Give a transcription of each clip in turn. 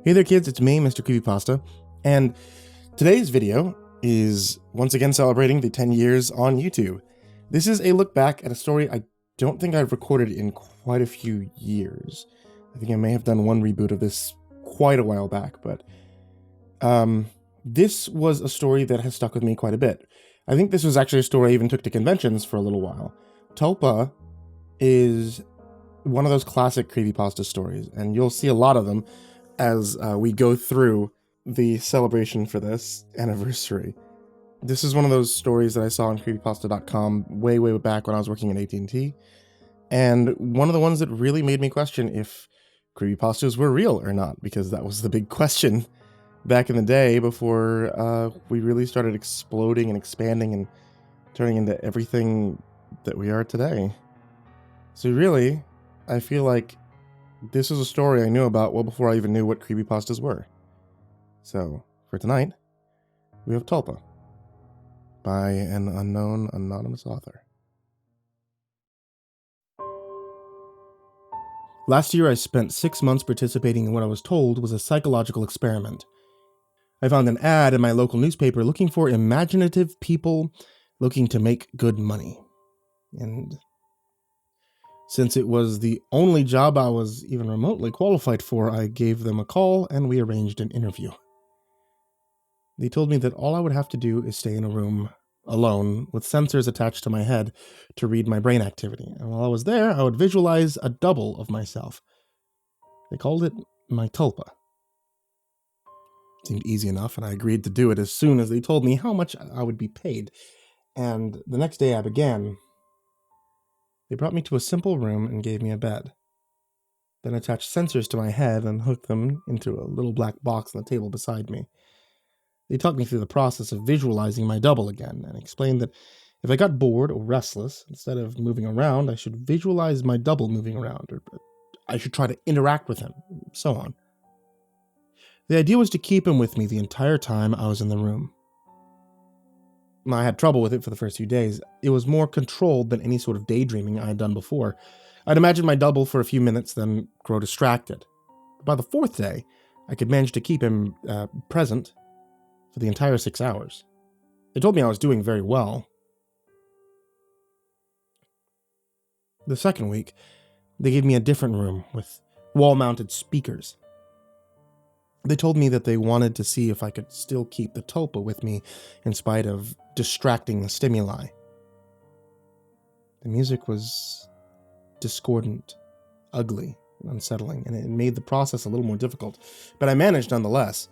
Hey there kids, it's me, MrCreepyPasta, and today's video is once again celebrating the 10 years on YouTube. This is a look back at a story I don't think I've recorded in quite a few years. I think I may have done one reboot of this quite a while back, but this was a story that has stuck with me quite a bit. I think this was actually a story I even took to conventions for a little while. Tulpa is one of those classic creepypasta stories, and you'll see a lot of them as we go through the celebration for this anniversary. This is one of those stories that I saw on creepypasta.com way back when I was working at AT&T, and one of the ones that really made me question if creepypastas were real or not, because that was the big question back in the day before we really started exploding and expanding and turning into everything that we are today. So really, I feel like this is a story I knew about well before I even knew what creepypastas were. So, for tonight, we have Tulpa by an unknown anonymous author. Last year I spent 6 months participating in what I was told was a psychological experiment. I found an ad in my local newspaper looking for imaginative people looking to make good money. And since it was the only job I was even remotely qualified for, I gave them a call and we arranged an interview. They told me that all I would have to do is stay in a room alone with sensors attached to my head to read my brain activity. And while I was there, I would visualize a double of myself. They called it my Tulpa. It seemed easy enough, and I agreed to do it as soon as they told me how much I would be paid. And the next day I began. They brought me to a simple room and gave me a bed, then attached sensors to my head and hooked them into a little black box on the table beside me. They talked me through the process of visualizing my double again and explained that if I got bored or restless, instead of moving around, I should visualize my double moving around, or I should try to interact with him, so on. The idea was to keep him with me the entire time I was in the room. I had trouble with it for the first few days. It was more controlled than any sort of daydreaming I had done before. I'd imagine my double for a few minutes, then grow distracted. By the fourth day, I could manage to keep him present for the entire 6 hours. They told me I was doing very well. The second week, they gave me a different room with wall-mounted speakers. They told me that they wanted to see if I could still keep the Tulpa with me in spite of distracting stimuli. The music was discordant, ugly, and unsettling, and it made the process a little more difficult, but I managed nonetheless.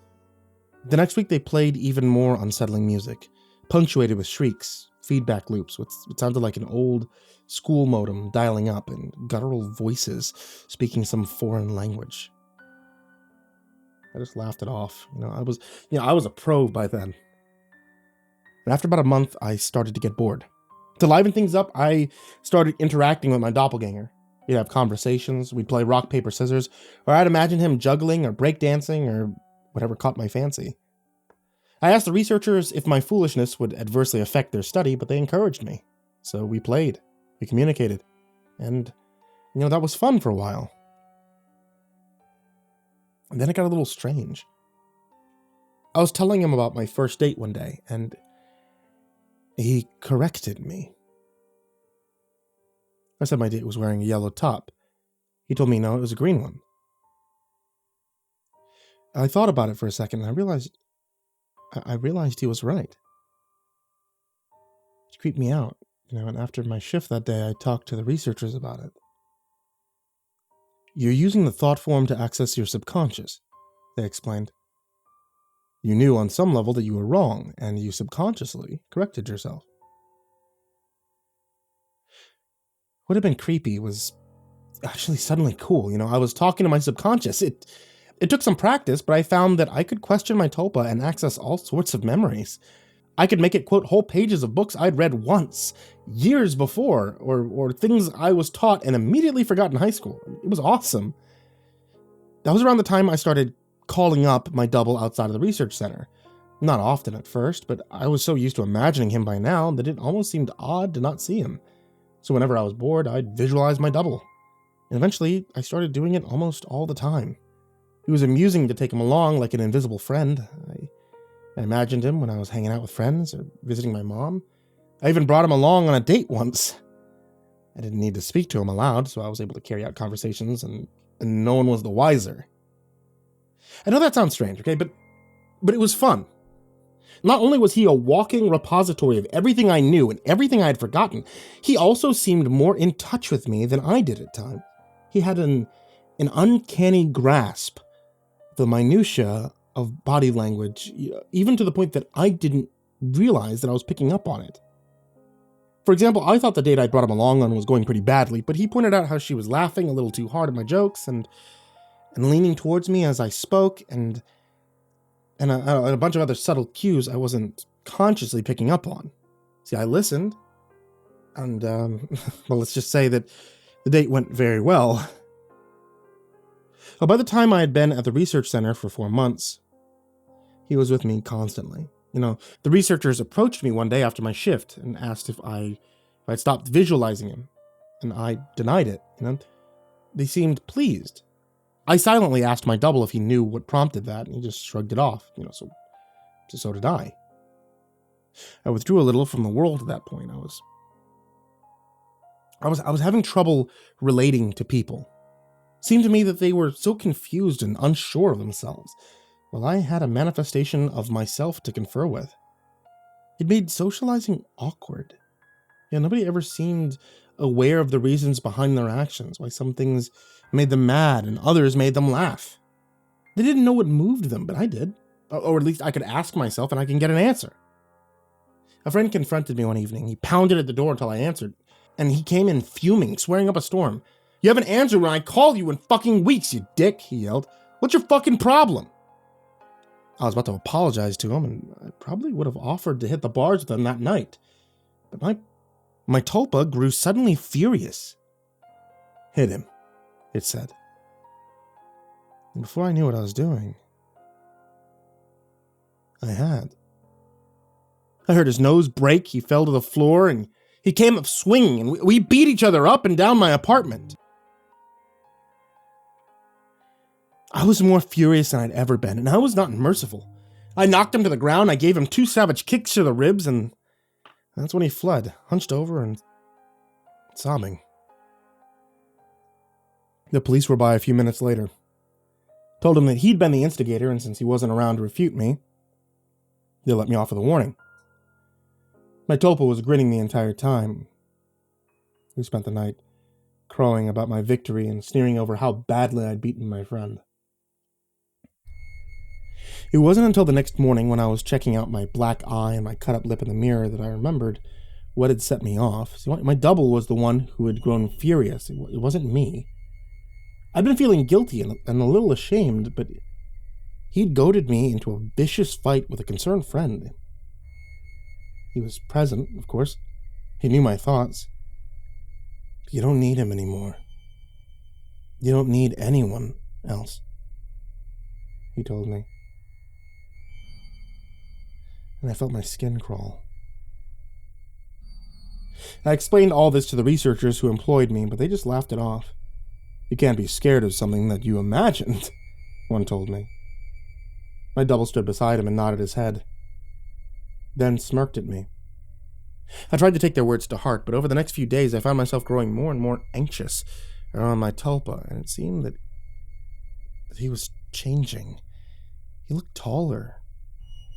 The next week they played even more unsettling music, punctuated with shrieks, feedback loops, what sounded like an old school modem dialing up, and guttural voices speaking some foreign language. I just laughed it off. I was a pro by then. But after about a month, I started to get bored. To liven things up, I started interacting with my doppelganger. We'd have conversations, we'd play rock, paper, scissors, or I'd imagine him juggling or breakdancing or whatever caught my fancy. I asked the researchers if my foolishness would adversely affect their study, but they encouraged me. So we played, we communicated, and, that was fun for a while. And then it got a little strange. I was telling him about my first date one day, and he corrected me. I said my date was wearing a yellow top. He told me no, it was a green one. I thought about it for a second, and I realized he was right. It creeped me out, and after my shift that day, I talked to the researchers about it. You're using the thought form to access your subconscious, they explained. You knew on some level that you were wrong, and you subconsciously corrected yourself. What had been creepy was actually suddenly cool. I was talking to my subconscious. It took some practice, but I found that I could question my Tulpa and access all sorts of memories. I could make it quote whole pages of books I'd read once, years before, or things I was taught and immediately forgot in high school. It was awesome. That was around the time I started calling up my double outside of the research center. Not often at first, but I was so used to imagining him by now that it almost seemed odd to not see him. So whenever I was bored, I'd visualize my double. And eventually, I started doing it almost all the time. It was amusing to take him along like an invisible friend. I imagined him when I was hanging out with friends or visiting my mom. I even brought him along on a date once. I didn't need to speak to him aloud, so I was able to carry out conversations and no one was the wiser. I know that sounds strange, okay, but it was fun. Not only was he a walking repository of everything I knew and everything I had forgotten, he also seemed more in touch with me than I did at times. He had an uncanny grasp of the minutiae of body language, even to the point that I didn't realize that I was picking up on it. For example, I thought the date I brought him along on was going pretty badly, but he pointed out how she was laughing a little too hard at my jokes and leaning towards me as I spoke, and a bunch of other subtle cues I wasn't consciously picking up on. See, I listened, and, well, let's just say that the date went very well. Well, by the time I had been at the research center for 4 months, he was with me constantly. The researchers approached me one day after my shift and asked if I'd stopped visualizing him, and I denied it. They seemed pleased. I silently asked my double if he knew what prompted that, and he just shrugged it off. So did I. I withdrew a little from the world at that point. I was having trouble relating to people. It seemed to me that they were so confused and unsure of themselves, while I had a manifestation of myself to confer with. It made socializing awkward. Nobody ever seemed aware of the reasons behind their actions, why some things made them mad and others made them laugh. They didn't know what moved them, but I did. Or at least I could ask myself and I can get an answer. A friend confronted me one evening. He pounded at the door until I answered, and he came in fuming, swearing up a storm. "You haven't answered when I called you in fucking weeks, you dick," he yelled. "What's your fucking problem?" I was about to apologize to him, and I probably would have offered to hit the bars with him that night. But my Tulpa grew suddenly furious. "Hit him," it said. And before I knew what I was doing, I had. I heard his nose break, he fell to the floor, and he came up swinging, and we beat each other up and down my apartment. I was more furious than I'd ever been, and I was not merciful. I knocked him to the ground, I gave him 2 savage kicks to the ribs, and that's when he fled, hunched over and sobbing. The police were by a few minutes later. Told him that he'd been the instigator, and since he wasn't around to refute me, they let me off with a warning. My Tulpa was grinning the entire time. We spent the night crowing about my victory and sneering over how badly I'd beaten my friend. It wasn't until the next morning when I was checking out my black eye and my cut-up lip in the mirror that I remembered what had set me off. See, my double was the one who had grown furious. It wasn't me. I'd been feeling guilty and a little ashamed, but he'd goaded me into a vicious fight with a concerned friend. He was present, of course. He knew my thoughts. You don't need him anymore. You don't need anyone else, he told me. And I felt my skin crawl. I explained all this to the researchers who employed me, but they just laughed it off. You can't be scared of something that you imagined, one told me. My double stood beside him and nodded his head, then smirked at me. I tried to take their words to heart, but over the next few days I found myself growing more and more anxious around my Tulpa, and it seemed that he was changing. He looked taller,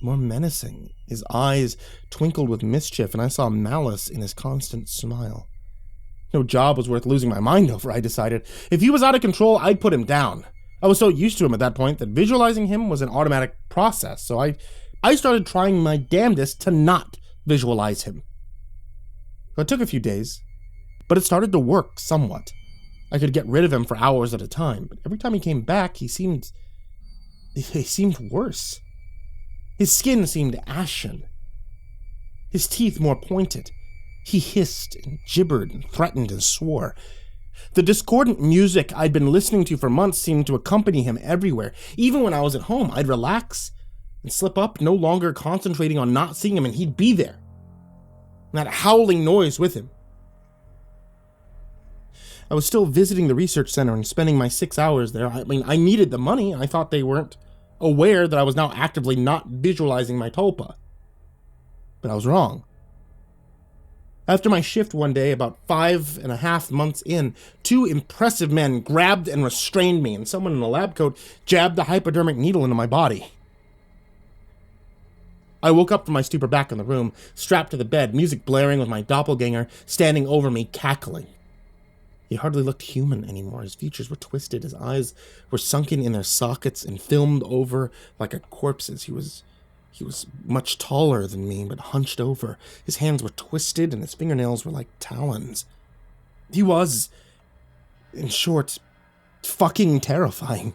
more menacing. His eyes twinkled with mischief, and I saw malice in his constant smile. No job was worth losing my mind over, I decided. If he was out of control, I'd put him down. I was so used to him at that point that visualizing him was an automatic process, so I started trying my damnedest to not visualize him. It took a few days, but it started to work somewhat. I could get rid of him for hours at a time, but every time he came back, he seemed worse. His skin seemed ashen. His teeth more pointed. He hissed and gibbered and threatened and swore. The discordant music I'd been listening to for months seemed to accompany him everywhere. Even when I was at home, I'd relax and slip up, no longer concentrating on not seeing him, and he'd be there. And that howling noise with him. I was still visiting the research center and spending my 6 hours there. I mean, I needed the money. I thought they weren't aware that I was now actively not visualizing my tulpa. But I was wrong. After my shift one day, about 5.5 months in, 2 impressive men grabbed and restrained me, and someone in a lab coat jabbed a hypodermic needle into my body. I woke up from my stupor back in the room, strapped to the bed, music blaring with my doppelganger standing over me, cackling. He hardly looked human anymore. His features were twisted, his eyes were sunken in their sockets and filmed over like a corpse's. He was much taller than me, but hunched over. His hands were twisted, and his fingernails were like talons. He was, in short, fucking terrifying.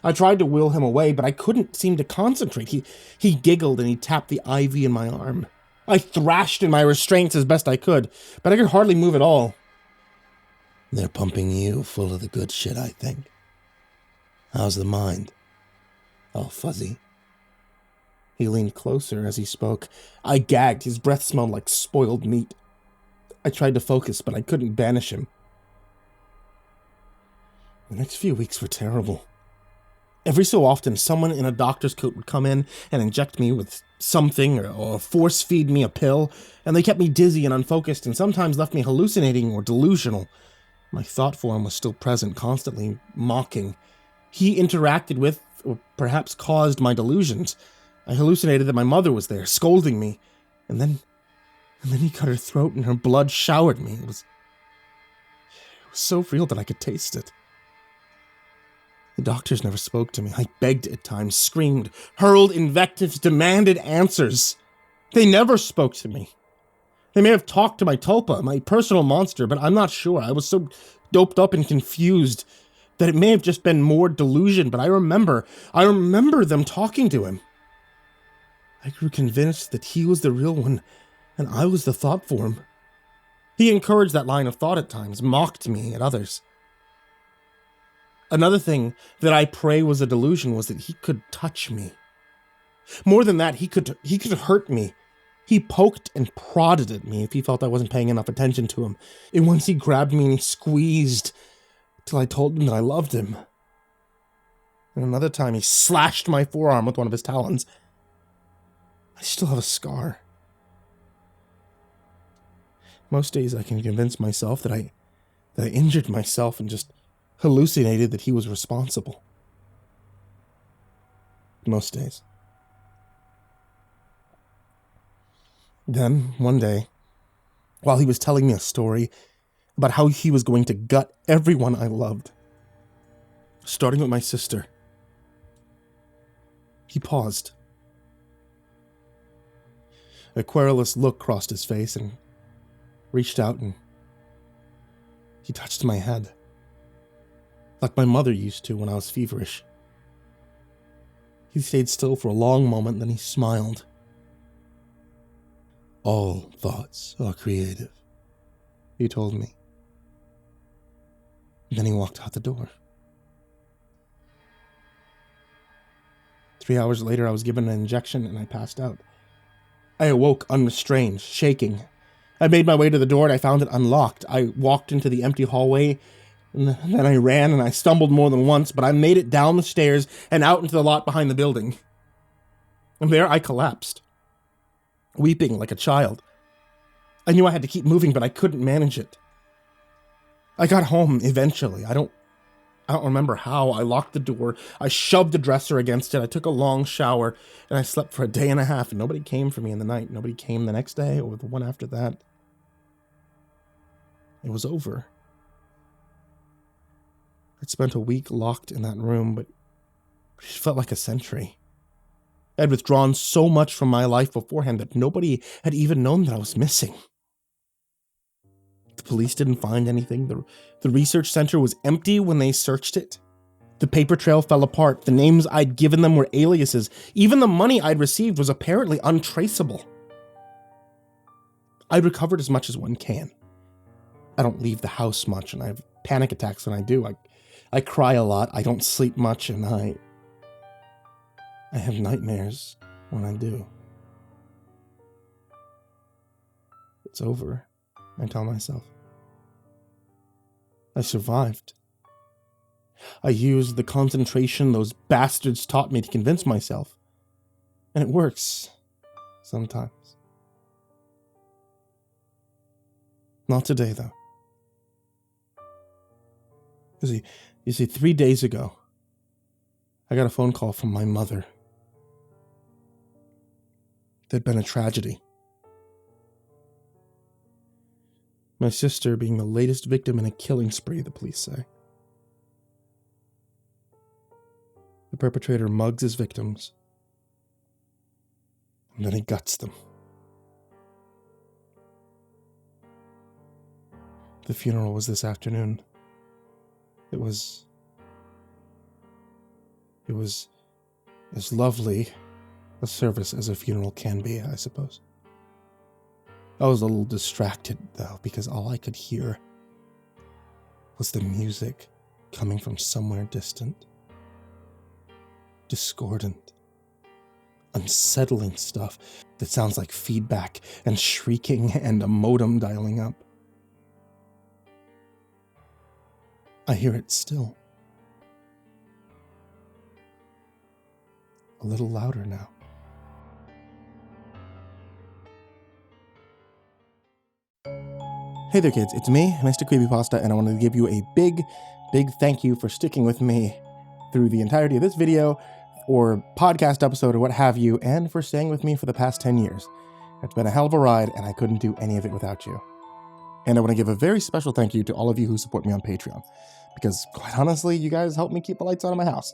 I tried to will him away, but I couldn't seem to concentrate. He giggled, and he tapped the IV in my arm. I thrashed in my restraints as best I could, but I could hardly move at all. They're pumping you full of the good shit, I think. How's the mind? All fuzzy? He leaned closer as he spoke. I gagged. His breath smelled like spoiled meat. I tried to focus, but I couldn't banish him. The next few weeks were terrible. Every so often, someone in a doctor's coat would come in and inject me with something or force feed me a pill, and they kept me dizzy and unfocused and sometimes left me hallucinating or delusional. My thought form was still present, constantly mocking. He interacted with, or perhaps caused, my delusions. I hallucinated that my mother was there, scolding me, and then he cut her throat and her blood showered me. It was so real that I could taste it. The doctors never spoke to me. I begged at times, screamed, hurled invectives, demanded answers. They never spoke to me. They may have talked to my tulpa, my personal monster, but I'm not sure. I was so doped up and confused that it may have just been more delusion, but I remember them talking to him. I grew convinced that he was the real one, and I was the thought form. He encouraged that line of thought at times, mocked me at others. Another thing that I pray was a delusion was that he could touch me. More than that, he could hurt me. He poked and prodded at me if he felt I wasn't paying enough attention to him. And once he grabbed me and he squeezed till I told him that I loved him. And another time he slashed my forearm with one of his talons. I still have a scar. Most days I can convince myself that I injured myself and just hallucinated that he was responsible. Most days. Then, one day, while he was telling me a story about how he was going to gut everyone I loved, starting with my sister, he paused. A querulous look crossed his face and reached out and he touched my head, like my mother used to when I was feverish. He stayed still for a long moment, then he smiled. All thoughts are creative, he told me. Then he walked out the door. 3 hours later, I was given an injection and I passed out. I awoke unrestrained, shaking. I made my way to the door and I found it unlocked. I walked into the empty hallway, and then I ran and I stumbled more than once, but I made it down the stairs and out into the lot behind the building. And there I collapsed, weeping like a child. I knew I had to keep moving, but I couldn't manage it. I got home eventually. I don't remember how. I locked the door. I shoved the dresser against it. I took a long shower, and I slept for a day and a half, and nobody came for me in the night. Nobody came the next day or the one after that. It was over. I'd spent a week locked in that room, but it felt like a century. I had withdrawn so much from my life beforehand that nobody had even known that I was missing. The police didn't find anything. The research center was empty when they searched it. The paper trail fell apart. The names I'd given them were aliases. Even the money I'd received was apparently untraceable. I'd recovered as much as one can. I don't leave the house much, and I have panic attacks when I do. I cry a lot, I don't sleep much, and I have nightmares when I do. It's over, I tell myself. I survived. I used the concentration those bastards taught me to convince myself. And it works. Sometimes. Not today, though. You see, 3 days ago, I got a phone call from my mother. There'd been a tragedy. My sister being the latest victim in a killing spree, the police say. The perpetrator mugs his victims, and then he guts them. The funeral was this afternoon. It was as lovely a service as a funeral can be, I suppose. I was a little distracted, though, because all I could hear was the music coming from somewhere distant. Discordant, unsettling stuff that sounds like feedback and shrieking and a modem dialing up. I hear it still. A little louder now. Hey there kids, it's me, MrCreepyPasta, and I wanted to give you a big thank you for sticking with me through the entirety of this video, or podcast episode, or what have you, and for staying with me for the past 10 years. It's been a hell of a ride, and I couldn't do any of it without you. And I want to give a very special thank you to all of you who support me on Patreon, because quite honestly, you guys help me keep the lights on in my house,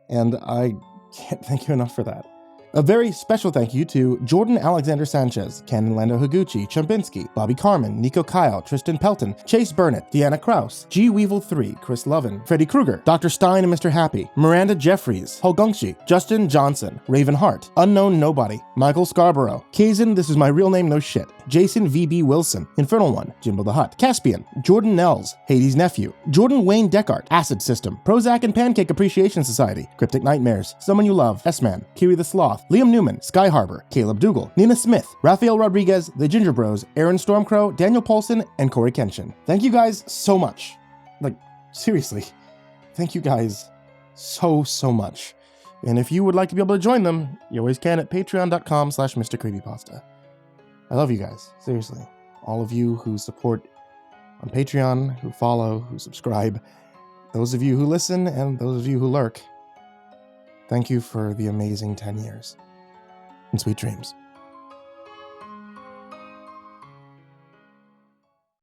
and I can't thank you enough for that. A very special thank you to Jordan Alexander Sanchez, Ken and Lando Higuchi, Chompski, Bobby Karman, Nico, kaeo, Tristain, Pelton, Chase Burnett, Deanna Kraus, G Weevil 3, Chris Lovin, Freddie Krueger, Dr. Stein and Mr. Happy, Miranda Jeffries, Hugungshi, Justin Johnson, Raven Hart, Unknown Nobody, Michael Scharbrough, Kazan, ThisIsMyRealNameNoShit, Jason VB Wilson, InfernalOne, JimboTheHutt, Caspian, Jordan Nells, Hades' Nephew, Jordan Wayne Deckard, Acid System, Prozac and Pancake Appreciation Society, Cryptic Nightmares, Someone You Love, S-Man, Kiwi the Sloth, Liam Newman, Sky Harbor, Caleb Dougal, Nina Smith, Raphael Rodriguez, The Ginger Bros, Aaron Stormcrow, Daniel Paulson, and Corey Kenshin. Thank you guys so much. Like, seriously, thank you guys so much. And if you would like to be able to join them, you always can at patreon.com/MrCreepyPasta. I love you guys, seriously. All of you who support on Patreon, who follow, who subscribe, those of you who listen, and those of you who lurk. Thank you for the amazing 10 years. And sweet dreams.